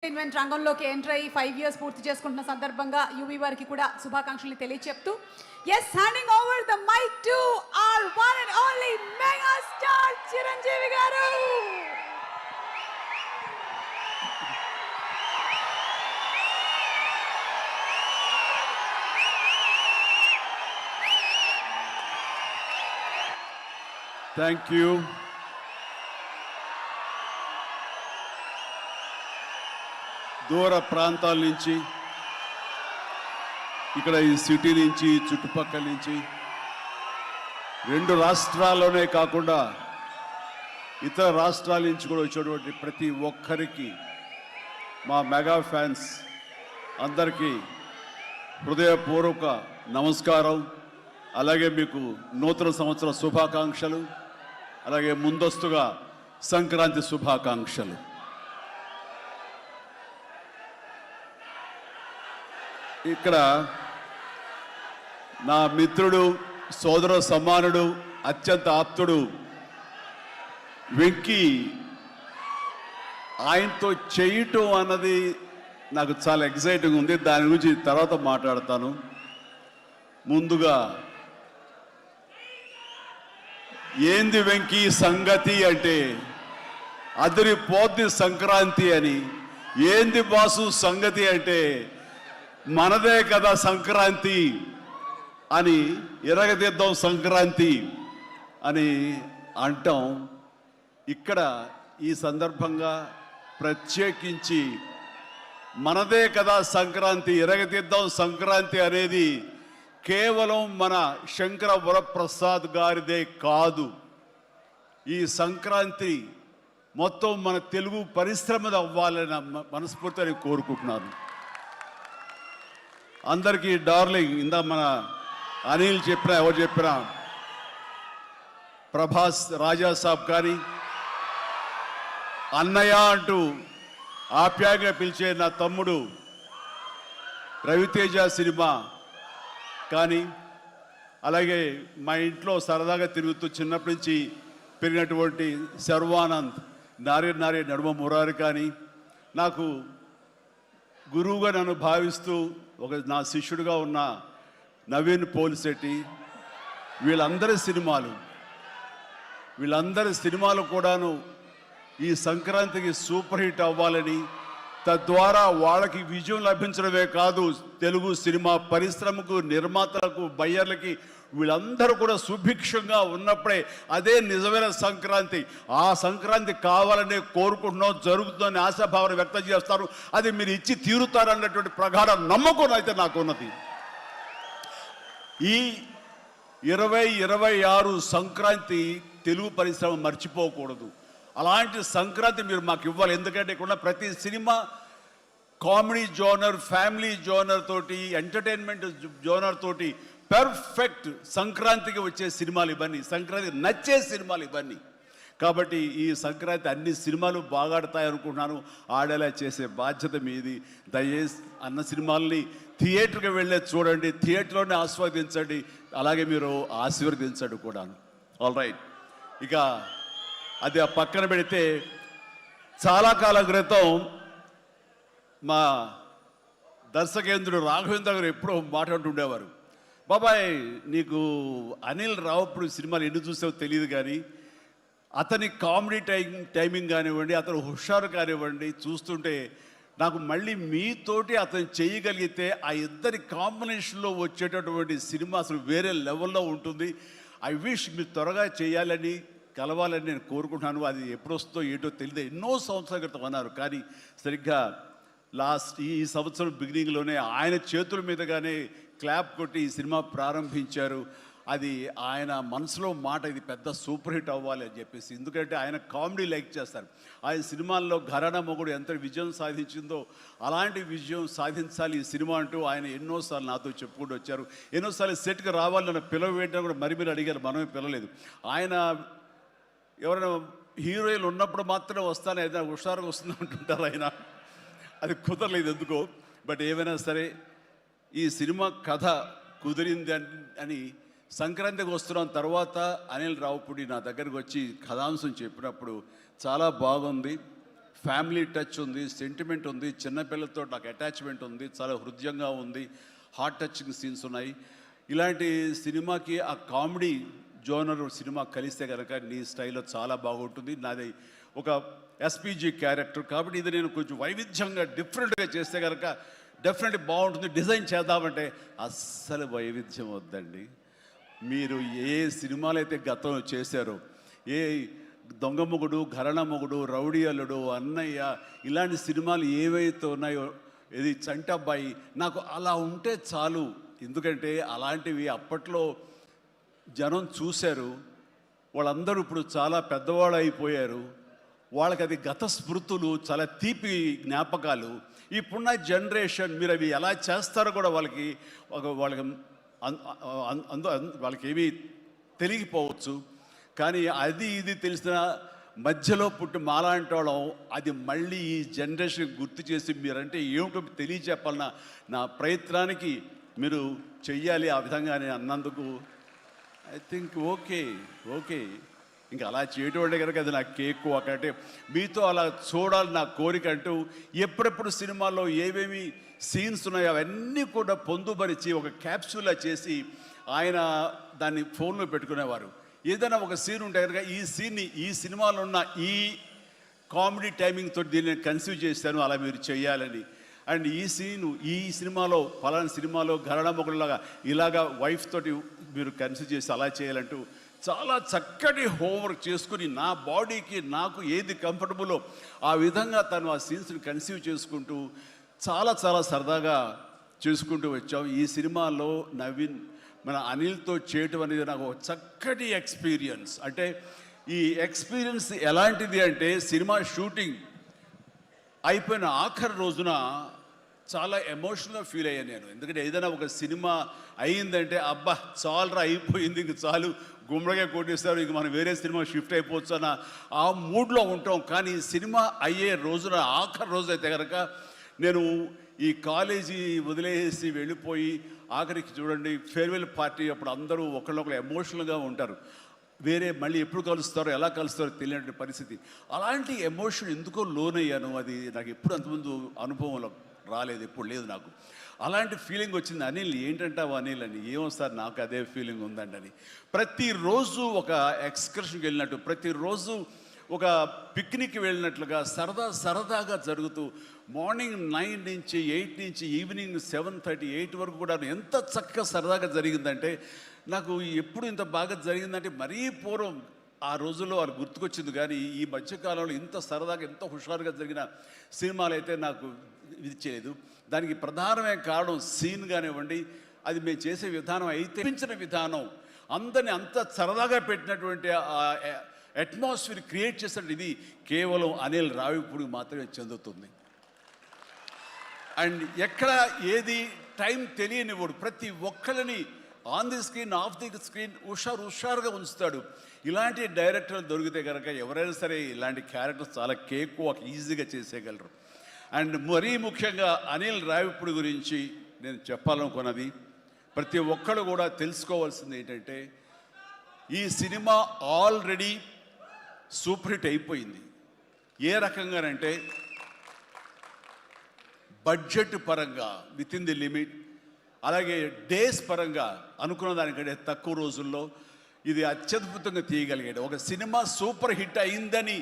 Entertainment రంగంలోకి enter అయ్యి 5 years పూర్తి చేసుకుంటున్న సందర్భంగా యువి వారికి కూడా శుభాకాంక్షలు తెలియజేస్తూ as handing over the mic to our one and only mega star Chiranjeevi garu. Thank you. దూర ప్రాంతాల నుంచి, ఇక్కడ ఈ సిటీ నుంచి, చుట్టుపక్కల నుంచి, 2 రాష్ట్రాల్లోనే కాకుండా ఇతర రాష్ట్రాల నుంచి కూడా వచ్చేటువంటి ప్రతి ఒక్కరికి మా మెగా ఫ్యాన్స్ అందరికీ హృదయపూర్వక నమస్కారం. అలాగే మీకు నూతన సంవత్సర శుభాకాంక్షలు, అలాగే ముందస్తుగా సంక్రాంతి శుభాకాంక్షలు. ఇక్కడ నా మిత్రుడు, సోదర సమానుడు, అత్యంత ఆప్తుడు వెంకీ, ఆయనతో చేయటం అన్నది నాకు చాలా ఎక్సైటింగ్ ఉంది. దాని గురించి తర్వాత మాట్లాడతాను. ముందుగా ఏంది వెంకీ సంగతి అంటే అదిరిపోద్ది సంక్రాంతి అని, ఏంది బాసు సంగతి అంటే మనదే కదా సంక్రాంతి అని, ఎరగదిద్దాం సంక్రాంతి అని అంటాం. ఇక్కడ ఈ సందర్భంగా ప్రత్యేకించి మనదే కదా సంక్రాంతి, ఎరగదిద్దాం సంక్రాంతి అనేది కేవలం మన శంకర వరప్రసాద్ గారిదే కాదు. ఈ సంక్రాంతి మొత్తం మన తెలుగు పరిశ్రమది అవ్వాలని మనస్ఫూర్తిగా కోరుకుంటున్నాను. అందరికీ డార్లింగ్, ఇందా మన అనిల్ చెప్పినా, ఎవరు చెప్పినా, ప్రభాస్ రాజా సాబ్ కానీ, అన్నయ్య అంటూ ఆప్యాయంగా పిలిచే నా తమ్ముడు రవితేజ సినిమా కానీ, అలాగే మా ఇంట్లో సరదాగా తిరుగుతూ చిన్నప్పటి నుంచి పెరిగినటువంటి శర్వానంద్, నారే నారే నడుమ మురారి కానీ, నాకు గురువుగా నన్ను భావిస్తూ నా శిష్యుడిగా ఉన్న నవీన్ పోలిశెట్టి, వీళ్ళందరి సినిమాలు కూడాను ఈ సంక్రాంతికి సూపర్ హిట్ అవ్వాలని, తద్వారా వాళ్ళకి విజయం లభించడమే కాదు, తెలుగు సినిమా పరిశ్రమకు, నిర్మాతలకు, బయ్యర్లకి వీళ్ళందరూ కూడా సుభిక్షంగా ఉన్నప్పుడే అదే నిజమైన సంక్రాంతి. ఆ సంక్రాంతి కావాలనే కోరుకుంటున్నాం, జరుగుతుందని ఆశాభావన వ్యక్తం చేస్తారు. అది మీరు ఇచ్చి తీరుతారన్నటువంటి ప్రగాఢ నమ్మకం అయితే నాకు ఉన్నది. ఈ 2026 సంక్రాంతి తెలుగు పరిశ్రమ మర్చిపోకూడదు. అలాంటి సంక్రాంతి మీరు మాకు ఇవ్వాలి. ఎందుకంటే ఇక్కడ ప్రతి cinema comedy genre, family genre తోటి, ఎంటర్టైన్మెంట్ జోనర్ తోటి పర్ఫెక్ట్ సంక్రాంతికి వచ్చే సినిమాలు ఇవన్నీ, సంక్రాంతికి నచ్చే సినిమాలు ఇవన్నీ. కాబట్టి ఈ సంక్రాంతి అన్ని సినిమాలు బాగా ఆడతాయి అనుకుంటున్నాను. ఆడేలా చేసే బాధ్యత మీది. దయచేసి అన్న సినిమాల్ని థియేటర్కి వెళ్ళే చూడండి, థియేటర్లోనే ఆస్వాదించండి, అలాగే మీరు ఆశీర్వదించండి కూడా. ఆల్ రైట్, ఇక అది ఆ పక్కన పెడితే, చాలా కాలం క్రితం మా దర్శకేంద్రుడు రాఘవేంద్ర గారు ఎప్పుడో మాట్లాడుతుండేవారు, బాబాయ్ నీకు అనిల్ రావుపూడి సినిమాలు ఎన్ని చూసావో తెలియదు కానీ అతని కామెడీ టైమింగ్ కానివ్వండి, అతను హుషారు కానివ్వండి, చూస్తుంటే నాకు మళ్ళీ మీతోటి అతను చేయగలిగితే ఆ ఇద్దరి కాంబినేషన్లో వచ్చేటటువంటి సినిమా అసలు వేరే లెవెల్లో ఉంటుంది. ఐ విష్ మీరు త్వరగా చేయాలని, కలవాలని నేను కోరుకుంటున్నాను. అది ఎప్పుడు వస్తుందో ఏంటో తెలియదు. ఎన్నో సంవత్సరాల క్రితం అన్నారు, కానీ సరిగ్గా ఈ సంవత్సరం బిగినింగ్లోనే ఆయన చేతుల మీదుగానే క్లాప్ కొట్టి ఈ సినిమా ప్రారంభించారు. అది ఆయన మనసులో మాట, ఇది పెద్ద సూపర్ హిట్ అవ్వాలి అని చెప్పేసి. ఎందుకంటే ఆయన కామెడీ లైక్ చేస్తారు. ఆయన సినిమాల్లో ఘరానా మొగుడు ఎంత విజయం సాధించిందో అలాంటి విజయం సాధించాలి ఈ సినిమా అంటూ ఆయన ఎన్నోసార్లు నాతో చెప్పుకుంటూ వచ్చారు. ఎన్నోసార్లు సెట్కి రావాలని పిలవేయడం కూడా మీరు అడిగారు, మనమే పిలవలేదు. ఆయన ఎవరైనా హీరోయిన్లు ఉన్నప్పుడు మాత్రమే వస్తాను, ఏదైనా హుషారుగా వస్తుంది అంటుంటారు ఆయన. అది కుదరలేదు ఎందుకో. బట్ ఏమైనా సరే ఈ సినిమా కథ కుదిరింది అని సంక్రాంతికి వస్తున్నాం తర్వాత అనిల్ రావుపూడి నా దగ్గరకు వచ్చి కథాంశం చెప్పినప్పుడు చాలా బాగుంది, ఫ్యామిలీ టచ్ ఉంది, సెంటిమెంట్ ఉంది, చిన్నపిల్లలతో నాకు అటాచ్మెంట్ ఉంది, చాలా హృదయంగా ఉంది, హార్ట్ టచింగ్ సీన్స్ ఉన్నాయి. ఇలాంటి సినిమాకి ఆ కామెడీ జోనర్ సినిమా కలిస్తే కనుక నీ స్టైల్లో చాలా బాగుంటుంది. నాది ఒక ఎస్పీజీ క్యారెక్టర్ కాబట్టి ఇది నేను కొంచెం వైవిధ్యంగా డిఫరెంట్గా చేస్తే కనుక డెఫినెట్లీ బాగుంటుంది. డిజైన్ చేద్దామంటే అస్సలు వైవిధ్యం వద్దండి. మీరు ఏ సినిమాలు అయితే గతంలో చేశారో, ఏ దొంగ మొగుడు, ఘరణ మొగుడు, రౌడీ అల్లుడు, అన్నయ్య, ఇలాంటి సినిమాలు ఏవైతే ఉన్నాయో, ఇది చంటబ్బాయి, నాకు అలా ఉంటే చాలు. ఎందుకంటే అలాంటివి అప్పట్లో జనం చూశారు, వాళ్ళందరూ ఇప్పుడు చాలా పెద్దవాళ్ళు అయిపోయారు, వాళ్ళకి అది గత స్మృతులు, చాలా తీపి జ్ఞాపకాలు. ఇప్పుడున్న జనరేషన్ మీరు అవి ఎలా చేస్తారో కూడా వాళ్ళకి వాళ్ళకి ఏమీ తెలియకపోవచ్చు. కానీ అది ఇది తెలిసిన మధ్యలో పుట్టి మాలాంటి వాళ్ళం అది మళ్ళీ ఈ జనరేషన్ గుర్తు చేసి మీరంటే ఏమిటో తెలియచెప్పాలన్న నా ప్రయత్నానికి మీరు చెయ్యాలి. ఆ విధంగా నేను అన్నందుకు ఐ థింక్ ఓకే ఇంకా అలా చేయటం అంటే కనుక అది నా కేక్ ఒకటే మీతో అలా చూడాలి నా కోరిక. అంటూ ఎప్పుడెప్పుడు సినిమాల్లో ఏమేమి సీన్స్ ఉన్నాయో అవన్నీ కూడా పొందుపరిచి ఒక క్యాప్సూల్లా చేసి ఆయన దాన్ని ఫోన్లో పెట్టుకునేవారు. ఏదైనా ఒక సీన్ ఉంటే కనుక ఈ సీన్ని ఈ సినిమాలో ఉన్న ఈ కామెడీ టైమింగ్ తోటి దీన్ని కన్సీవ్ చేశాను, అలా మీరు చేయాలని. అండ్ ఈ సీను ఈ సినిమాలో ఫలానా సినిమాలో ఘరణ మొగుడులాగా ఇలాగా వైఫ్ తోటి మీరు కన్సీవ్ చేసి అలా చేయాలంటూ చాలా చక్కటి హోంవర్క్ చేసుకుని నా బాడీకి నాకు ఏది కంఫర్టబుల్లో ఆ విధంగా తను ఆ సీన్స్ని కన్సీవ్ చేసుకుంటూ చాలా చాలా సరదాగా చేసుకుంటూ వచ్చాం. ఈ సినిమాలో నవీన్ మన అనిల్తో చేయటం అనేది నాకు ఒక చక్కటి ఎక్స్పీరియన్స్. అంటే ఈ ఎక్స్పీరియన్స్ ఎలాంటిది అంటే సినిమా షూటింగ్ అయిపోయిన ఆఖరి రోజున చాలా ఎమోషనల్గా ఫీల్ అయ్యాను నేను. ఎందుకంటే ఏదైనా ఒక సినిమా అయ్యిందంటే అబ్బా చాలరా అయిపోయింది, ఇంక చాలు గుమ్మడిగా కొట్టేస్తారు, ఇంక మనం వేరే సినిమా షిఫ్ట్ అయిపోవచ్చు అన్న ఆ మూడ్లో ఉంటాం. కానీ సినిమా అయ్యే రోజున ఆఖరి రోజు అయితే కనుక నేను ఈ కాలేజీ వదిలేసి వెళ్ళిపోయి ఆఖరికి చూడండి ఫేర్వెల్ పార్టీ అప్పుడు అందరూ ఒకళ్ళొకరు ఎమోషనల్గా ఉంటారు. వేరే మళ్ళీ ఎప్పుడు కలుస్తారో ఎలా కలుస్తారో తెలియని పరిస్థితి. అలాంటి ఎమోషన్ ఎందుకో లోనయ్యాను. అది నాకు ఎప్పుడు అంతకుముందు అనుభవంలో రాలేదు, ఎప్పుడు లేదు నాకు. అలాంటి ఫీలింగ్ వచ్చింది. అనిల్ ఏంటంటావు అనిల్ అని. ఏమో సార్ నాకు అదే ఫీలింగ్ ఉందండి అని. ప్రతిరోజు ఒక ఎక్స్కర్షన్కి వెళ్ళినట్టు, ప్రతిరోజు ఒక పిక్నిక్ వెళ్ళినట్లుగా సరదాగా జరుగుతూ మార్నింగ్ 9 నుంచి 8 నుంచి ఈవినింగ్ 7:30, 8 వరకు కూడా ఎంత చక్కగా సరదాగా జరిగిందంటే నాకు ఎప్పుడు ఇంత బాగా జరిగిందంటే మరీ పూర్వం ఆ రోజుల్లో వాళ్ళు గుర్తుకొచ్చింది. కానీ ఈ మధ్యకాలంలో ఇంత సరదాగా ఎంత హుషారుగా జరిగిన సినిమాలు అయితే నాకు ఇది చేయలేదు. దానికి ప్రధానమైన కారణం సీన్ కానివ్వండి, అది మేము చేసే విధానం అయితే పెంచిన విధానం, అందరినీ అంత సరదాగా పెట్టినటువంటి అట్మాస్ఫియర్ క్రియేట్ చేసినట్టు ఇది కేవలం అనిల్ రావిపూడికి మాత్రమే చెందుతుంది. అండ్ ఎక్కడ ఏది టైం తెలియనివాడు, ప్రతి ఒక్కరిని on the screen off the screen హుషారుగా ఉంచుతాడు. ఇలాంటి డైరెక్టర్లు దొరికితే కనుక ఎవరైనా సరే ఇలాంటి క్యారెక్టర్స్ చాలా ఈజీగా చేసేయగలరు. అండ్ మరీ ముఖ్యంగా అనిల్ రావిపూడి గురించి నేను చెప్పాలనుకున్నది, ప్రతి ఒక్కరు కూడా తెలుసుకోవాల్సింది ఏంటంటే ఈ సినిమా ఆల్రెడీ సూపర్ హిట్ అయిపోయింది. ఏ రకంగానంటే బడ్జెట్ పరంగా విత్ ఇన్ ది లిమిట్, అలాగే డేస్ పరంగా అనుకున్న దానికంటే తక్కువ రోజుల్లో ఇది అత్యద్భుతంగా తీయగలిగాడు. ఒక సినిమా సూపర్ హిట్ అయిందని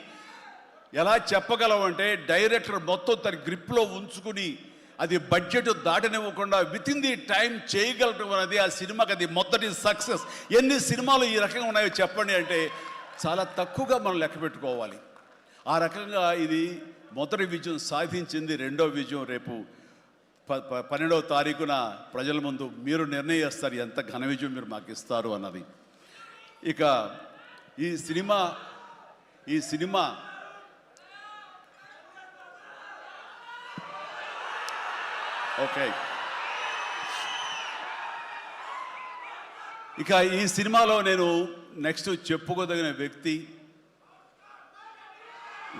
ఎలా చెప్పగలవంటే డైరెక్టర్ మొత్తం తన గ్రిప్లో ఉంచుకుని అది బడ్జెట్ దాటనివ్వకుండా విత్ ఇన్ ది టైం చేయగలటం అనేది ఆ సినిమాకి అది మొదటి సక్సెస్. ఎన్ని సినిమాలు ఈ రకంగా ఉన్నాయో చెప్పండి అంటే చాలా తక్కువగా మనం లెక్క పెట్టుకోవాలి. ఆ రకంగా ఇది మొదటి విజయం సాధించింది. రెండో విజయం రేపు 12వ తారీఖున ప్రజల ముందు మీరు నిర్ణయిస్తారు ఎంత ఘన విజయం మీరు మాకు ఇస్తారు అన్నది. ఇక ఈ సినిమా ఓకే, ఇక ఈ సినిమాలో నేను నెక్స్ట్ చెప్పుకోదగిన వ్యక్తి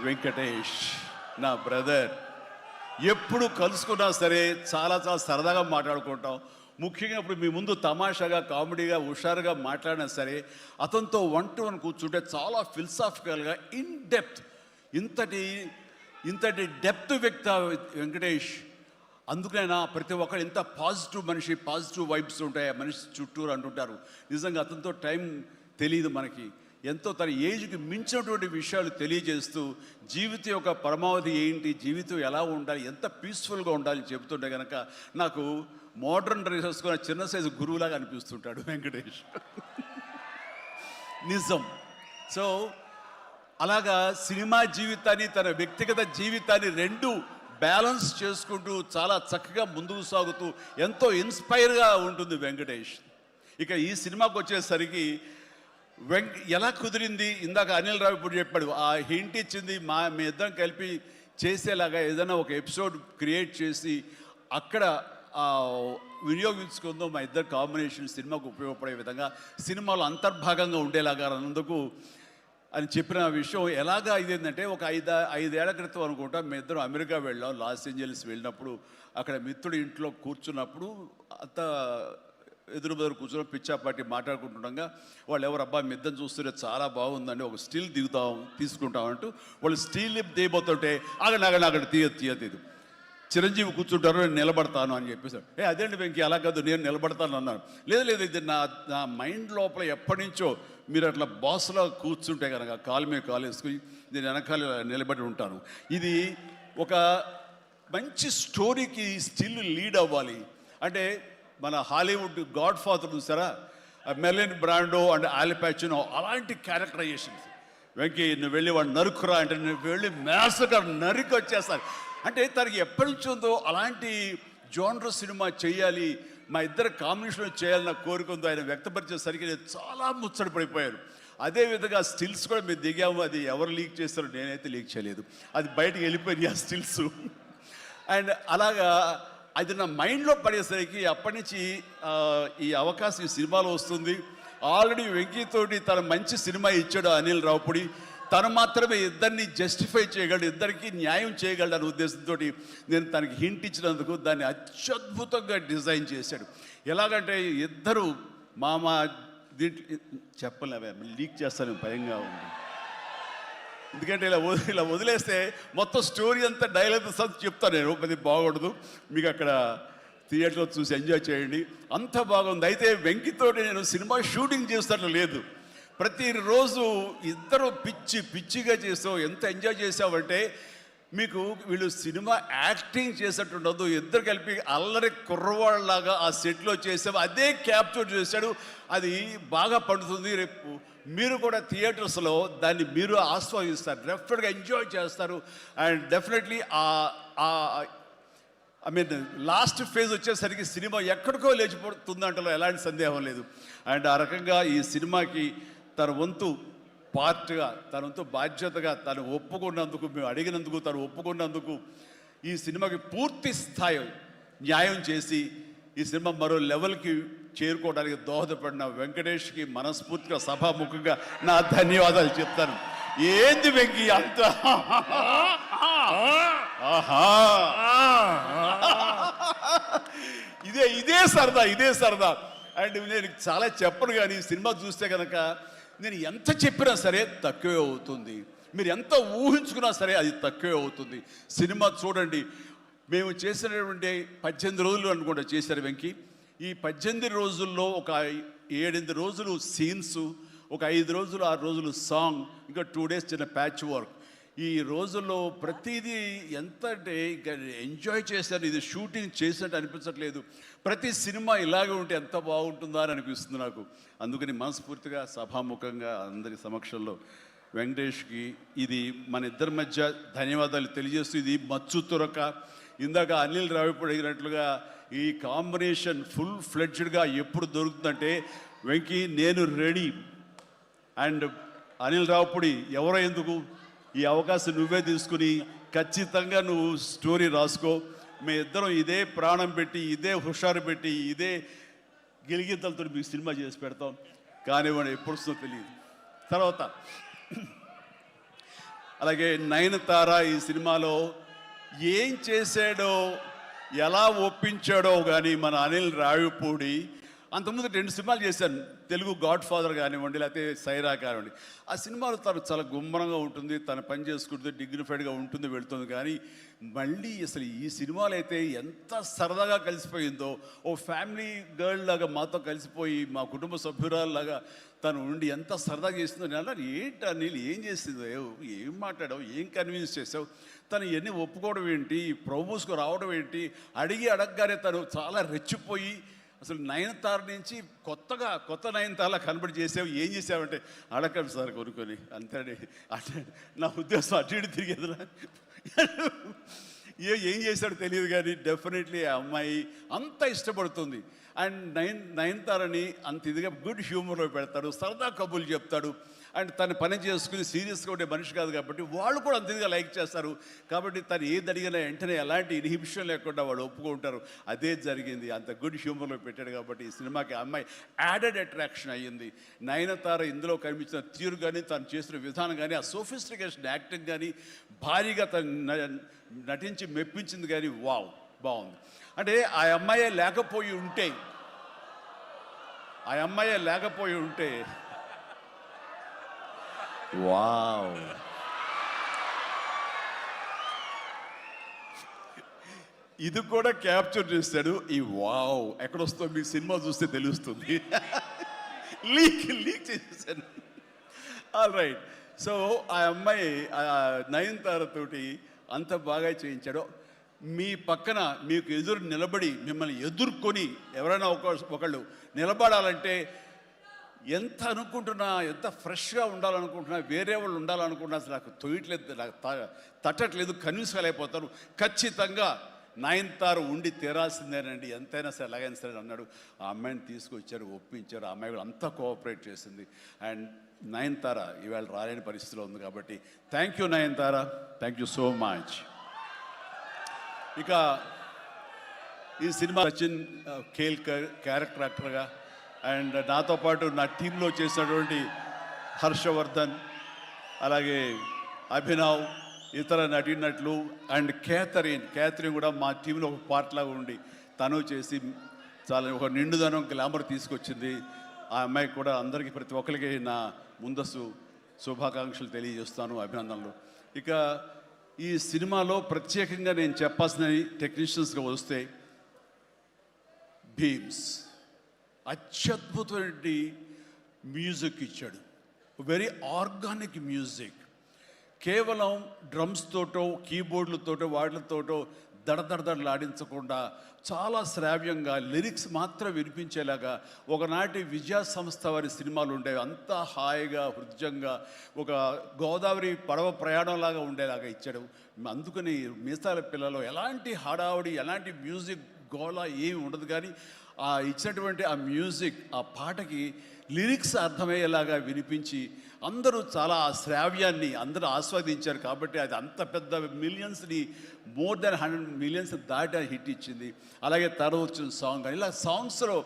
వెంకటేష్, నా బ్రదర్. ఎప్పుడు కలుసుకున్నా సరే చాలా సరదాగా మాట్లాడుకుంటాం. ముఖ్యంగా ఇప్పుడు మీ ముందు తమాషాగా కామెడీగా హుషారుగా మాట్లాడినా సరే అతనితో 1-to-1 కూర్చుంటే చాలా ఫిలసాఫికల్గా ఇన్ డెప్త్ ఇంతటి ఇంతటి డెప్త్ వ్యక్త వెంకటేష్. అందుకైనా ప్రతి ఒక్కరు ఎంత పాజిటివ్ మనిషి, పాజిటివ్ వైబ్స్ ఉంటాయి మనిషి చుట్టూరు అంటుంటారు. నిజంగా అతనితో టైం తెలియదు మనకి. ఎంతో తన ఏజ్కి మించినటువంటి విషయాలు తెలియజేస్తూ జీవితం యొక్క పరమావధి ఏంటి, జీవితం ఎలా ఉండాలి, ఎంత పీస్ఫుల్గా ఉండాలి చెబుతుంటే కనుక నాకు మోడర్న్ డ్రెస్ వేసుకున్న చిన్న సైజు గురువులాగా అనిపిస్తుంటాడు వెంకటేష్. నిజం. సో అలాగా సినిమా జీవితాన్ని తన వ్యక్తిగత జీవితాన్ని రెండు బ్యాలెన్స్ చేసుకుంటూ చాలా చక్కగా ముందుకు సాగుతూ ఎంతో ఇన్స్పైర్గా ఉంటుంది వెంకటేష్. ఇక ఈ సినిమాకి వచ్చేసరికి ఎలా కుదిరింది, ఇందాక అనిల్ రావు ఇప్పుడు చెప్పాడు, ఆ హింట్ ఇచ్చింది మీ ఇద్దరం కలిపి చేసేలాగా ఏదైనా ఒక ఎపిసోడ్ క్రియేట్ చేసి అక్కడ వినియోగించుకుందాం, మా ఇద్దరు కాంబినేషన్ సినిమాకు ఉపయోగపడే విధంగా సినిమాలో అంతర్భాగంగా ఉండేలాగా అన్నందుకు అని చెప్పిన విషయం. ఎలాగా ఇదేంటంటే ఒక ఐదేళ్ల క్రితం అనుకుంటా మీ ఇద్దరు అమెరికా వెళ్ళాం, లాస్ ఏంజల్స్ వెళ్ళినప్పుడు అక్కడ మిత్రుడి ఇంట్లో కూర్చున్నప్పుడు అంత ఎదురు కూర్చొని పిచ్చాపాటి మాట్లాడుకుంటుండగా వాళ్ళు ఎవరు అబ్బా మీ ఇద్దరు చూస్తుంటే చాలా బాగుందండి, ఒక స్టిల్ తీసుకుంటాం అంటూ వాళ్ళు స్టిల్ దిగిపోతుంటే అక్కడ తీయదు చిరంజీవి కూర్చుంటారు, నేను నిలబడతాను అని చెప్పేసాడు. అదేంటి వెంకీ అలా కాదు నేను నిలబడతాను అన్నాను. లేదు ఇది నా మైండ్ లోపల ఎప్పటి నుంచో మీరు అట్లా బాస్లో కూర్చుంటే కనుక కాలు మీద కాలు వేసుకుని నేను వెనకాల నిలబడి ఉంటాను. ఇది ఒక మంచి స్టోరీకి స్టిల్ లీడ్ అవ్వాలి అంటే మన హాలీవుడ్ గాడ్ ఫాదర్ చూసారా, మెర్లిన్ బ్రాండో అండ్ ఆల్ పచినో అలాంటి క్యారెక్టరైజేషన్స్. వెంకీ నువ్వు వెళ్ళి వాడు నరుకురా అంటే నువ్వు వెళ్ళి మ్యాసగా నరికి వచ్చేస్తారు. అంటే తనకి ఎప్పటి నుంచి ఉందో అలాంటి జోనర్ సినిమా చేయాలి, మా ఇద్దరు కాంబినేషన్లో చేయాలన్న కోరిక ఉందో ఆయన వ్యక్తపరిచేసరికి నేను చాలా ముచ్చట పడిపోయాను. అదేవిధంగా స్టిల్స్ కూడా మేము దిగాము, అది ఎవరు లీక్ చేస్తారో నేనైతే లీక్ చేయలేదు, అది బయటకు వెళ్ళిపోయింది ఆ స్టిల్స్. అండ్ అలాగా అది నా మైండ్లో పడేసరికి అప్పటి నుంచి ఈ అవకాశం ఈ సినిమాలో వస్తుంది. ఆల్రెడీ వెంకీతోటి తన మంచి సినిమా ఇచ్చాడు అనిల్ రావుపూడి, తను మాత్రమే ఇద్దరిని జస్టిఫై చేయగలడు, ఇద్దరికి న్యాయం చేయగలడు అనే ఉద్దేశంతో నేను తనకి హింట్ ఇచ్చినందుకు దాన్ని అత్యద్భుతంగా డిజైన్ చేశాడు. ఎలాగంటే ఇద్దరు దీంట్లో చెప్పలేవే లీక్ చేస్తాను భయంగా ఉంది, ఎందుకంటే ఇలా వదిలేస్తే మొత్తం స్టోరీ అంతా డైలాగ్ చెప్తాను నేను, అది బాగుండదు, మీకు అక్కడ థియేటర్లో చూసి ఎంజాయ్ చేయండి, అంత బాగుంది. అయితే వెంకితోటి నేను సినిమా షూటింగ్ చేస్తాను లేదు, ప్రతిరోజు ఇద్దరు పిచ్చిగా చేసావు, ఎంత ఎంజాయ్ చేసావంటే మీకు వీళ్ళు సినిమా యాక్టింగ్ చేసేట్టు ఉండదు, ఇద్దరు కలిపి అల్లరి కుర్రవాళ్ళలాగా ఆ సెట్లో చేసావు, అదే క్యాప్చర్ చేశాడు, అది బాగా పండుతుంది. రేపు మీరు కూడా థియేటర్స్లో దాన్ని మీరు ఆస్వాదిస్తారు, డెఫినెట్గా ఎంజాయ్ చేస్తారు. And definitely I mean last phase వచ్చేసరికి సినిమా ఎక్కడికో లేచిపోతుందంటలో ఎలాంటి సందేహం లేదు. అండ్ ఆ రకంగా ఈ సినిమాకి తన వంతు పార్ట్గా, తన వంతు బాధ్యతగా తను ఒప్పుకున్నందుకు, మేము అడిగినందుకు తను ఒప్పుకున్నందుకు ఈ సినిమాకి పూర్తి స్థాయి న్యాయం చేసి ఈ సినిమా మరో లెవెల్కి చేరుకోవడానికి దోహదపడిన వెంకటేష్కి మనస్ఫూర్తిగా సభాముఖంగా నా ధన్యవాదాలు చెప్తాను. ఏంది వెంకీ అంత ఇదే సరదా. అండ్ నేను చాలా చెప్పను కానీ సినిమా చూస్తే కనుక నేను ఎంత చెప్పినా సరే తక్కువే అవుతుంది, మీరు ఎంత ఊహించుకున్నా సరే అది తక్కువే అవుతుంది. సినిమా చూడండి, మేము చేసినటువంటి 18 రోజులు అనుకుంటా చేశారు వెంకీ. ఈ 18 రోజుల్లో ఒక 7-8 రోజులు సీన్స్, ఒక 5 రోజులు 6 రోజులు సాంగ్, ఇంకా 2 days చిన్న ప్యాచ్ వర్క్. ఈ రోజుల్లో ప్రతిదీ ఎంత అంటే ఇంకా ఎంజాయ్ చేశాను, ఇది షూటింగ్ చేసినట్టు అనిపించట్లేదు. ప్రతి సినిమా ఇలాగే ఉంటే ఎంత బాగుంటుందా అని అనిపిస్తుంది నాకు. అందుకని మనస్ఫూర్తిగా సభాముఖంగా అందరి సమక్షంలో వెంకటేష్కి ఇది మన ఇద్దరి మధ్య ధన్యవాదాలు తెలియజేస్తూ, ఇది మచ్చు తురక. ఇందాక అనిల్ రావిపూడి అడిగినట్లుగా ఈ కాంబినేషన్ ఫుల్ ఫ్లెడ్జ్డ్గా ఎప్పుడు దొరుకుతుందంటే వెంకీ నేను రెడీ. అండ్ అనిల్ రావిపూడి ఎవరో ఎందుకు, ఈ అవకాశం నువ్వే తీసుకుని ఖచ్చితంగా నువ్వు స్టోరీ రాసుకో. మీ ఇద్దరం ఇదే ప్రాణం పెట్టి, ఇదే హుషారు పెట్టి, ఇదే గిలిగిద్దలతో మీకు సినిమా చేసి పెడతాం. కానివ్వండి, ఎప్పుడు వస్తుందో తెలియదు. తర్వాత అలాగే నయనతార ఈ సినిమాలో ఏం చేశాడో, ఎలా ఒప్పించాడో కానీ మన అనిల్ రావిపూడి అంతకుముందు 2 సినిమాలు చేశాను, తెలుగు గాడ్ ఫాదర్ కానివ్వండి, లేకపోతే సైరా కానివ్వండి. ఆ సినిమాలో తను చాలా గుమ్మరంగా ఉంటుంది, తన పని చేసుకుంటుంది, డిగ్నిఫైడ్గా ఉంటుంది, వెళ్తుంది. కానీ మళ్ళీ అసలు ఈ సినిమాలో అయితే ఎంత సరదాగా కలిసిపోయిందో, ఓ ఫ్యామిలీ గర్ల్ లాగా మాతో కలిసిపోయి మా కుటుంబ సభ్యురాల్లాగా తను ఉండి ఎంత సరదాగా చేసిందో. నేను అన్నాను, ఏంటి నీళ్ళు ఏం చేసిందో, ఏం మాట్లాడావు, ఏం కన్విన్స్ చేసావు, తను ఇవన్నీ ఒప్పుకోవడం ఏంటి, ప్రమోస్కు రావడం ఏంటి, అడగగానే తను చాలా రెచ్చిపోయి అసలు నయనతార నుంచి కొత్త నయనతారలా కనబడి చేసావు, ఏం చేసావంటే అడగండి సార్ కొనుక్కొని అంతే. అంటే నా ఉద్దేశం అటు ఇటు తిరిగేదిరా. ఏం చేశాడో తెలియదు కానీ డెఫినెట్లీ ఆ అమ్మాయి అంత ఇష్టపడుతుంది. అండ్ నయనతారని అంత ఇదిగా గుడ్ హ్యూమర్లో పెడతాడు, సరదా కబుర్లు చెప్తాడు. అండ్ తను పని చేసుకుని సీరియస్గా ఉండే మనిషి కాదు కాబట్టి వాళ్ళు కూడా అంత ఇదిగా లైక్ చేస్తారు. కాబట్టి తను ఏది అడిగినా వెంటనే ఎలాంటి ఇన్హిబిషన్ లేకుండా వాళ్ళు ఒప్పుకుంటారు. అదే జరిగింది, అంత గుడ్ హ్యూమర్లో పెట్టాడు కాబట్టి ఈ సినిమాకి అమ్మాయి యాడెడ్ అట్రాక్షన్ అయ్యింది. నయనతార ఇందులో కనిపించిన తీరు కానీ, తను చేసిన విధానం కానీ, ఆ సోఫిస్టికేషన్ యాక్టింగ్ కానీ, భారీగా తను నటించి మెప్పించింది కానీ వావ్ బాగుంది. అంటే ఆ అమ్మాయే లేకపోయి ఉంటే వావ్, ఇది కూడా క్యాప్చర్ చేస్తాడు. ఈ వావ్ ఎక్కడొస్తో మీ సినిమా చూస్తే తెలుస్తుంది. లీక్ చేసేసాను. All right. సో ఆ అమ్మాయి నయనతార తోటి అంత బాగా చేయించాడు. మీ పక్కన మీకు ఎదురు నిలబడి మిమ్మల్ని ఎదుర్కొని ఎవరైనా ఒకళ్ళు నిలబడాలంటే ఎంత అనుకుంటున్నా, ఎంత ఫ్రెష్గా ఉండాలనుకుంటున్నా, వేరే వాళ్ళు ఉండాలనుకుంటున్నా అసలు నాకు తొయ్యట్లేదు, నాకు తట్టట్లేదు, కన్విన్స్ కాలేకపోతాను. ఖచ్చితంగా నయనతార ఉండి తీరాల్సిందేనండి, ఎంతైనా సరే ఎలాగైనా సరే అన్నాడు. ఆ అమ్మాయిని తీసుకొచ్చారు, ఒప్పించారు. ఆ అమ్మాయి కూడా అంతా కోఆపరేట్ చేసింది. అండ్ నయనతార ఇవాళ రాలేని పరిస్థితిలో ఉంది కాబట్టి thank you Nayanthara, thank you so much. ఇక ఈ సినిమా సచిన్ కేల్కర్ క్యారెక్టర్ యాక్టర్గా, అండ్ నాతో పాటు నా టీంలో చేసినటువంటి హర్షవర్ధన్, అలాగే అభినవ్, ఇతర నటీనటులు, అండ్ క్యాథరిన్ కూడా మా టీంలో ఒక పార్ట్ లాగా ఉండి తను చేసి చాలా ఒక నిండుదనం, గ్లామర్ తీసుకొచ్చింది. ఆ అమ్మాయికి కూడా అందరికీ ప్రతి ఒక్కరికి నా ముందస్తు శుభాకాంక్షలు తెలియజేస్తాను, అభినందనలు. ఇక ఈ సినిమాలో ప్రత్యేకంగా నేను చెప్పాల్సిన టెక్నీషియన్స్గా వస్తే, భీమ్స్ అత్యద్భుతమైన మ్యూజిక్ ఇచ్చాడు, వెరీ ఆర్గానిక్ మ్యూజిక్. కేవలం డ్రమ్స్ తోటో కీబోర్డులతోటో వాటితోటో దడదడలాడించకుండా చాలా శ్రావ్యంగా లిరిక్స్ మాత్రం వినిపించేలాగా ఒకనాటి విజయ సంస్థ వారి సినిమాలు ఉండేవి. అంతా హాయిగా హృద్యంగా ఒక గోదావరి పడవ ప్రయాణంలాగా ఉండేలాగా ఇచ్చాడు. అందుకని మీసాల పిల్లలో ఎలాంటి హడావుడి, ఎలాంటి మ్యూజిక్ గోళ ఏమి ఉండదు. కానీ ఆ ఇచ్చినటువంటి ఆ మ్యూజిక్, ఆ పాటకి లిరిక్స్ అర్థమయ్యేలాగా వినిపించి అందరూ చాలా ఆ శ్రావ్యాన్ని అందరూ ఆస్వాదించారు. కాబట్టి అది అంత పెద్ద మిలియన్స్ని, మోర్ దెన్ 100 మిలియన్స్ దాటి హిట్ ఇచ్చింది. అలాగే తర్వాత వచ్చిన సాంగ్ కానీ, ఇలా సాంగ్స్లో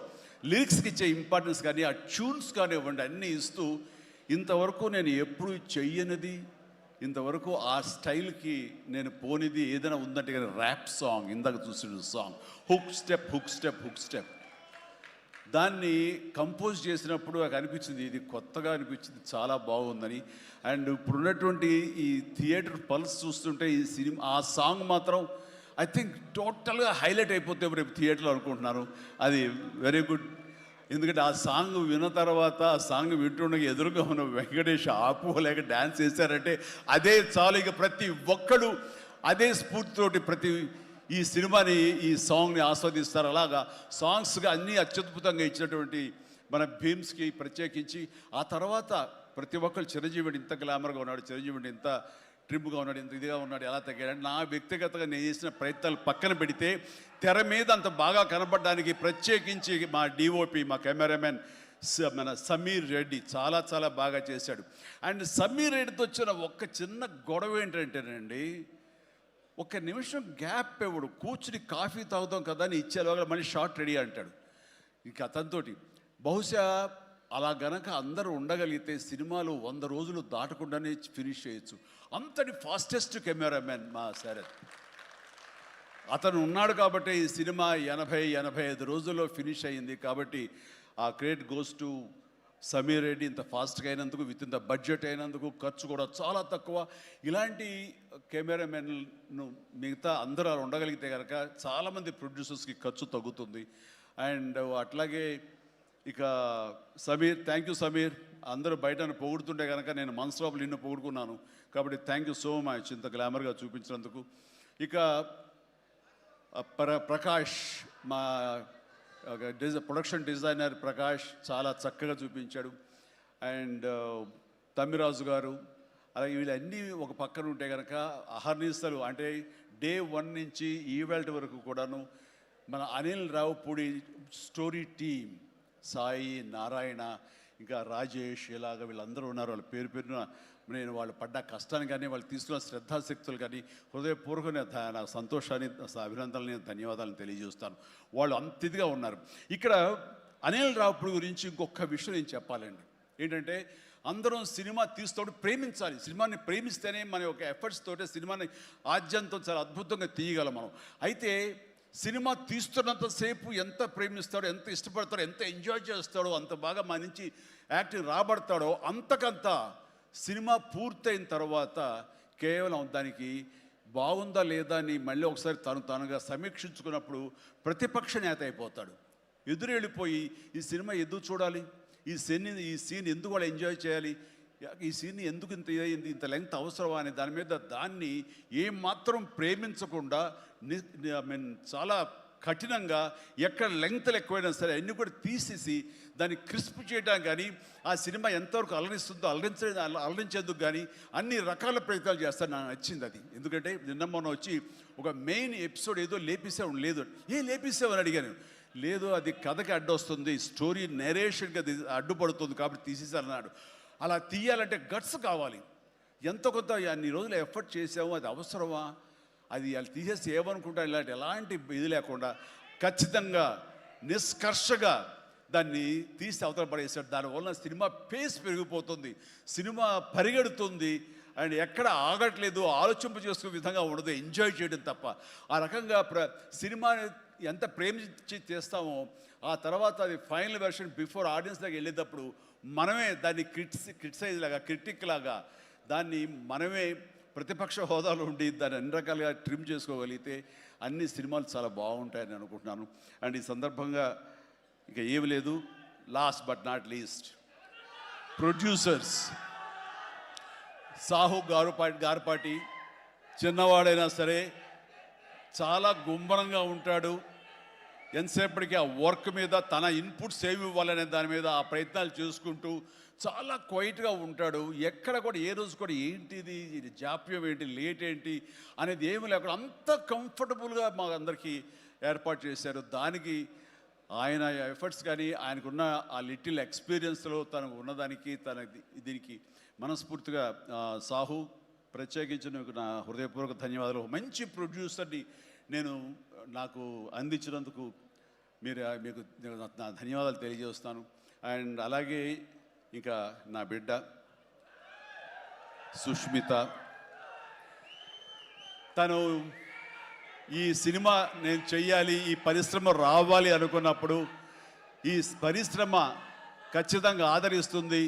లిరిక్స్కి ఇచ్చే ఇంపార్టెన్స్ కానీ, ఆ ట్యూన్స్ కానివ్వండి, అన్నీ ఇస్తూ ఇంతవరకు నేను ఎప్పుడు చెయ్యనిది, ఇంతవరకు ఆ స్టైల్కి నేను పోనిది ఏదైనా ఉందంటే కానీ ర్యాప్ సాంగ్, ఇందాక చూసిన సాంగ్ హుక్ స్టెప్ దాన్ని కంపోజ్ చేసినప్పుడు నాకు అనిపించింది, ఇది కొత్తగా అనిపించింది, చాలా బాగుందని. అండ్ ఇప్పుడున్నటువంటి ఈ థియేటర్ పల్స్ చూస్తుంటే ఈ సినిమా ఆ సాంగ్ మాత్రం ఐ థింక్ టోటల్గా హైలైట్ అయిపోతే రేపు థియేటర్లో అనుకుంటున్నాను. అది వెరీ గుడ్. ఎందుకంటే ఆ సాంగ్ విన్న తర్వాత, ఆ సాంగ్ వింటుండగా ఎదురుగా ఉన్న వెంకటేష్ ఆపుకోలేక డ్యాన్స్ చేశారంటే అదే చాలు. ఇక ప్రతి ఒక్కడు అదే స్ఫూర్తితోటి ప్రతి ఈ సినిమాని, ఈ సాంగ్ని ఆస్వాదిస్తారు. అలాగా సాంగ్స్గా అన్నీ అత్యద్భుతంగా ఇచ్చినటువంటి మన భీమ్స్కి ప్రత్యేకించి, ఆ తర్వాత ప్రతి ఒక్కరు చిరంజీవిని ఇంత గ్లామర్గా ఉన్నాడు, చిరంజీవిని ఇంత ట్రిమ్గా ఉన్నాడు, ఇంత ఇదిగా ఉన్నాడు, ఎలా తగ్గాడు. నా వ్యక్తిగతంగా నేను చేసిన ప్రయత్నాలు పక్కన పెడితే తెర మీద అంత బాగా కనపడడానికి ప్రత్యేకించి మా డిఓపి, మా కెమెరామెన్ మన సమీర్ రెడ్డి చాలా చాలా బాగా చేశాడు. అండ్ సమీర్ రెడ్డితో వచ్చిన ఒక్క చిన్న గొడవ ఏంటంటేనండి, ఒక నిమిషం గ్యాప్ ఇవ్వడు. కూర్చుని కాఫీ తాగుతాం కదా అని ఇచ్చేలోగా మళ్ళీ షార్ట్ రెడీ అంటాడు. ఇక అతనితోటి బహుశా అలా గనక అందరూ ఉండగలిగితే సినిమాలు 100 రోజులు దాటకుండానే ఫినిష్ చేయొచ్చు. అంతటి ఫాస్టెస్ట్ కెమెరామెన్ మా శరత్. అతను ఉన్నాడు కాబట్టి ఈ సినిమా 80-85 రోజుల్లో ఫినిష్ అయ్యింది. కాబట్టి ఆ credit goes to Sameer Reddy. ఇంత ఫాస్ట్గా అయినందుకు, విత్ ఇన్ ద బడ్జెట్ అయినందుకు, ఖర్చు కూడా చాలా తక్కువ. ఇలాంటి కెమెరామెన్ను మిగతా అందరూ అలా ఉండగలిగితే కనుక చాలామంది ప్రొడ్యూసర్స్కి ఖర్చు తగ్గుతుంది. అండ్ అట్లాగే ఇక సమీర్, థ్యాంక్ యూ సమీర్. అందరూ బయట పొగుడుతుంటే కనుక నేను మనసు లోపల నిన్ను పొగుడుకున్నాను, కాబట్టి థ్యాంక్ యూ సో మచ్ ఇంత గ్లామర్గా చూపించినందుకు. ఇక ప్రకాష్, మా ప్రొడక్షన్ డిజైనర్ ప్రకాష్ చాలా చక్కగా చూపించాడు. అండ్ తమ్మిరాజు గారు, అలాగే వీళ్ళన్నీ ఒక పక్కన ఉంటే కనుక అహర్నిశలు అంటే డే 1 నుంచి ఈవెల్ట్ వరకు కూడాను మన అనిల్ రావుపూడి స్టోరీ టీమ్, సాయి, నారాయణ, ఇంకా రాజేష్, ఇలాగ వీళ్ళందరూ ఉన్నారు. వాళ్ళ పేరు పేరున నేను వాళ్ళు పడ్డ కష్టాన్ని కానీ, వాళ్ళు తీసుకున్న శ్రద్ధాశక్తులు కానీ హృదయపూర్వక నా సంతోషాన్ని, అభినందనని, ధన్యవాదాలను తెలియజేస్తాను. వాళ్ళు అంత ఇదిగా ఉన్నారు. ఇక్కడ అనిల్ రావుపూడి గురించి ఇంకొక విషయం నేను చెప్పాలండి. ఏంటంటే అందరం సినిమా తీస్తూ ప్రేమించాలి. సినిమాని ప్రేమిస్తేనే మన యొక్క ఎఫర్ట్స్ తోటే సినిమాని ఆద్యంతో చాలా అద్భుతంగా తీయగలం మనం. అయితే సినిమా తీస్తున్నంతసేపు ఎంత ప్రేమిస్తాడో, ఎంత ఇష్టపడతాడో, ఎంత ఎంజాయ్ చేస్తాడో, అంత బాగా మన నుంచి యాక్టింగ్ రాబడతాడో, అంతకంత సినిమా పూర్తయిన తర్వాత కేవలం దానికి బాగుందా లేదా అని మళ్ళీ ఒకసారి తనుగా సమీక్షించుకున్నప్పుడు ప్రతిపక్ష నేత అయిపోతాడు. ఎదురు వెళ్ళిపోయి ఈ సినిమా ఎందుకు చూడాలి, ఈ సీన్ ఎందుకు వాళ్ళు ఎంజాయ్ చేయాలి, ఈ సీన్ ఎందుకు ఇంత ఇదైంది, ఇంత లెంగ్త్ అవసరమా అని దాని మీద దాన్ని ఏమాత్రం ప్రేమించకుండా చాలా కఠినంగా ఎక్కడ లెంగ్త్లు ఎక్కువైనా సరే అన్నీ కూడా తీసేసి దాన్ని క్రిస్ప్ చేయడానికి కానీ, ఆ సినిమా ఎంతవరకు అలరిస్తుందో అలరించేందుకు కానీ అన్ని రకాల ప్రయత్నాలు చేస్తాను. నాకు నచ్చింది అది. ఎందుకంటే నిన్న మొన్న వచ్చి ఒక మెయిన్ ఎపిసోడ్ ఏదో లేపేసావు, లేదు లేపేసావని అడిగాను. లేదు, అది కథకి అడ్డొస్తుంది, స్టోరీ నేరేషన్కి అది అడ్డుపడుతుంది కాబట్టి తీసేసారన్నాడు. అలా తీయాలంటే గట్స్ కావాలి. ఎంతో కొంత అన్ని రోజులు ఎఫర్ట్ చేసాము, అది అవసరమా, అది వాళ్ళు తీసేసి ఏమనుకుంటా, ఎలాంటి ఇది లేకుండా ఖచ్చితంగా నిష్కర్షగా దాన్ని తీసి అవతల పడేసాడు. దానివల్ల సినిమా పేస్ పెరిగిపోతుంది, సినిమా పరిగెడుతుంది, అండ్ ఎక్కడ ఆగట్లేదు, ఆలోచింప చేసుకునే విధంగా ఉండదు, ఎంజాయ్ చేయడం తప్ప. ఆ రకంగా సినిమాని ఎంత ప్రేమించి చేస్తామో ఆ తర్వాత అది ఫైనల్ వెర్షన్ బిఫోర్ ఆడియన్స్ దగ్గర వెళ్ళేటప్పుడు మనమే దాన్ని క్రిటిసైజ్ లాగా, క్రిటిక్ లాగా దాన్ని మనమే ప్రతిపక్ష హోదాలో ఉండి దాన్ని అన్ని రకాలుగా ట్రిమ్ చేసుకోగలిగితే అన్ని సినిమాలు చాలా బాగుంటాయని అనుకుంటున్నాను. అండ్ ఈ సందర్భంగా ఇక ఏమి లేదు, last but not least producers Sahu Garapati చిన్నవాడైనా సరే చాలా గుంభనంగా ఉంటాడు. ఎంతసేపటికి ఆ వర్క్ మీద తన ఇన్పుట్స్ ఏమి ఇవ్వాలనే దాని మీద ఆ ప్రయత్నాలు చేసుకుంటూ చాలా క్వైట్గా ఉంటాడు. ఎక్కడ కూడా ఏ రోజు కూడా ఏంటిది, ఇది జాప్యం ఏంటి, లేట్ ఏంటి అనేది ఏమి లేకుండా అంత కంఫర్టబుల్గా మా అందరికీ ఏర్పాటు చేశారు. దానికి ఆయన ఎఫర్ట్స్ కానీ, ఆయనకున్న ఆ లిటిల్ ఎక్స్పీరియన్స్లో తనకు ఉన్నదానికి దీనికి మనస్ఫూర్తిగా సాహు ప్రత్యేకించి నా హృదయపూర్వక ధన్యవాదాలు. మంచి ప్రొడ్యూసర్ని నాకు అందించినందుకు మీకు నా ధన్యవాదాలు తెలియజేస్తాను. అండ్ అలాగే ఇంకా నా బిడ్డ సుష్మిత, తను ఈ సినిమా నేను చెయ్యాలి, ఈ పరిశ్రమ రావాలి అనుకున్నప్పుడు ఈ పరిశ్రమ ఖచ్చితంగా ఆదరిస్తుంది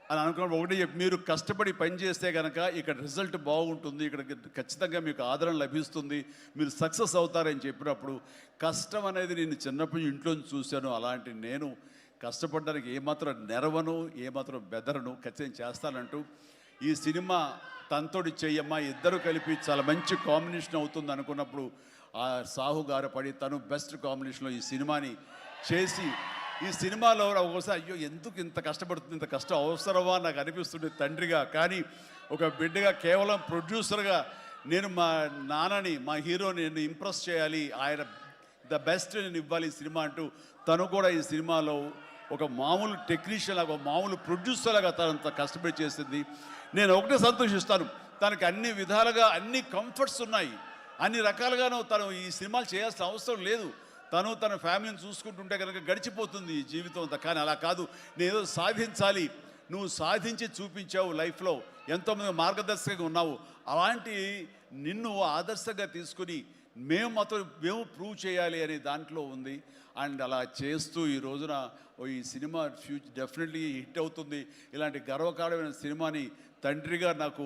అని అనుకున్నప్పుడు ఒకటి చెప్పి, మీరు కష్టపడి పనిచేస్తే కనుక ఇక్కడ రిజల్ట్ బాగుంటుంది, ఇక్కడ ఖచ్చితంగా మీకు ఆదరణ లభిస్తుంది, మీరు సక్సెస్ అవుతారని చెప్పినప్పుడు కష్టం అనేది నేను చిన్నప్పుడు ఇంట్లో చూశాను. అలాంటి నేను కష్టపడడానికి ఏమాత్రం నెరవను, ఏమాత్రం బెదరను, ఖచ్చితంగా చేస్తానంటూ ఈ సినిమా తనతోటి చెయ్యమ్మా, ఇద్దరు కలిపి చాలా మంచి కాంబినేషన్ అవుతుంది అనుకున్నప్పుడు ఆ సాహు గారు పడి తను బెస్ట్ కాంబినేషన్లో ఈ సినిమాని చేసి, ఈ సినిమాలో ఒకసారి అయ్యో ఎందుకు ఇంత కష్టపడుతుంది, ఇంత కష్టం అవసరమా నాకు అనిపిస్తుంది తండ్రిగా. కానీ ఒక బిడ్డగా కేవలం ప్రొడ్యూసర్గా నేను మా నాన్నని, మా హీరోని నేను ఇంప్రెస్ చేయాలి, ఆయన ద బెస్ట్ నేను ఇవ్వాలి ఈ సినిమా అంటూ తను కూడా ఈ సినిమాలో ఒక మామూలు టెక్నీషియన్ లాగా, మామూలు ప్రొడ్యూసర్ లాగా తనంత కష్టపడి చేసింది. నేను ఒకటే సంతోషిస్తాను, తనకి అన్ని విధాలుగా అన్ని కంఫర్ట్స్ ఉన్నాయి, అన్ని రకాలుగాను తను ఈ సినిమాలు చేయాల్సిన అవసరం లేదు. తను తన ఫ్యామిలీని చూసుకుంటుంటే కనుక గడిచిపోతుంది ఈ జీవితం అంతా. కానీ అలా కాదు, నేనేదో సాధించాలి, నువ్వు సాధించి చూపించావు, లైఫ్లో ఎంతోమంది మార్గదర్శకంగా ఉన్నావు, అలాంటి నిన్ను ఆదర్శంగా తీసుకుని మేము ప్రూవ్ చేయాలి అనే దాంట్లో ఉంది. అండ్ అలా చేస్తూ ఈ రోజున ఈ సినిమా డెఫినెట్లీ హిట్ అవుతుంది. ఇలాంటి గర్వకారణమైన సినిమాని తండ్రిగా నాకు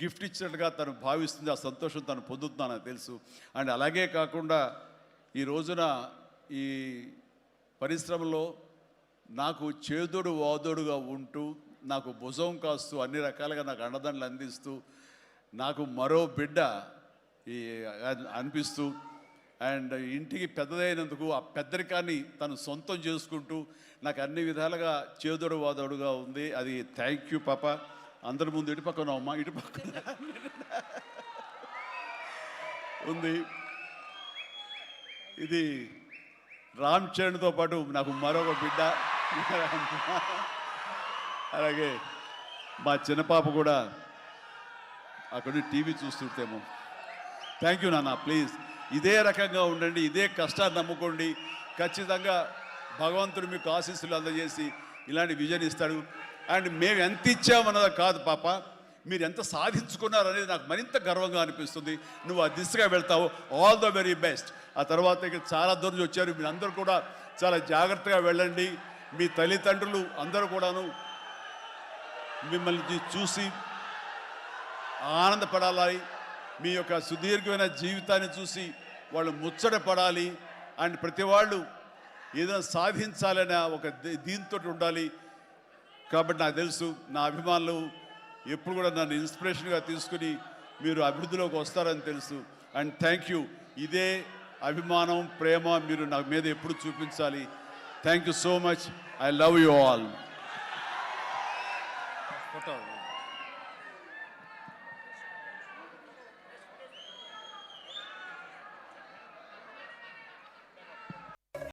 గిఫ్ట్ ఇచ్చినట్టుగా తను భావిస్తుంది. ఆ సంతోషం తను పొందుతున్నాను నాకు తెలుసు. అండ్ అలాగే కాకుండా ఈ రోజున ఈ పరిశ్రమలో నాకు చేదోడు వాదోడుగా ఉంటూ, నాకు భుజం కాస్తూ, అన్ని రకాలుగా నాకు అండదండలు అందిస్తూ, నాకు మరో బిడ్డ ఈ అనిపిస్తూ, అండ్ ఇంటికి పెద్దదైనందుకు ఆ పెద్దరికాన్ని తను సొంతం చేసుకుంటూ నాకు అన్ని విధాలుగా చేదోడు వాదోడుగా ఉంది. అది థ్యాంక్ యూ పాప. అందరి ముందు ఇటు పక్కన అమ్మా, ఇటు పక్కన ఉంది. ఇది రామ్ చరణ్తో పాటు నాకు మరొక బిడ్డ. అలాగే మా చిన్న పాప కూడా అక్కడ టీవీ చూస్తుంటేమో. థ్యాంక్ యూ నాన్న. ప్లీజ్ ఇదే రకంగా ఉండండి, ఇదే కష్టాన్ని నమ్ముకోండి. ఖచ్చితంగా భగవంతుడు మీకు ఆశీస్సులు అందజేసి ఇలాంటి విజన్ ఇస్తాడు. అండ్ మేము ఎంత ఇచ్చామన్నది కాదు పాప, మీరు ఎంత సాధించుకున్నారు అనేది నాకు మరింత గర్వంగా అనిపిస్తుంది. నువ్వు ఆ దిశగా వెళ్తావు. All the very best. ఆ తర్వాత ఇక్కడ చాలా దూరం వచ్చారు, మీరు అందరూ కూడా చాలా జాగ్రత్తగా వెళ్ళండి. మీ తల్లిదండ్రులు అందరూ కూడాను మిమ్మల్ని చూసి ఆనందపడాలి. మీ యొక్క సుదీర్ఘమైన జీవితాన్ని చూసి వాళ్ళు ముచ్చట పడాలి. అండ్ ప్రతి వాళ్ళు ఏదైనా సాధించాలనే ఒక దీంతో ఉండాలి. కాబట్టి నాకు తెలుసు నా అభిమానులు ఎప్పుడు కూడా నన్ను ఇన్స్పిరేషన్గా తీసుకుని మీరు అభివృద్ధిలోకి వస్తారని తెలుసు. And thank you. ఇదే అభిమానం, ప్రేమ మీరు నా మీద ఎప్పుడు చూపించాలి. Thank you so much. I love you all.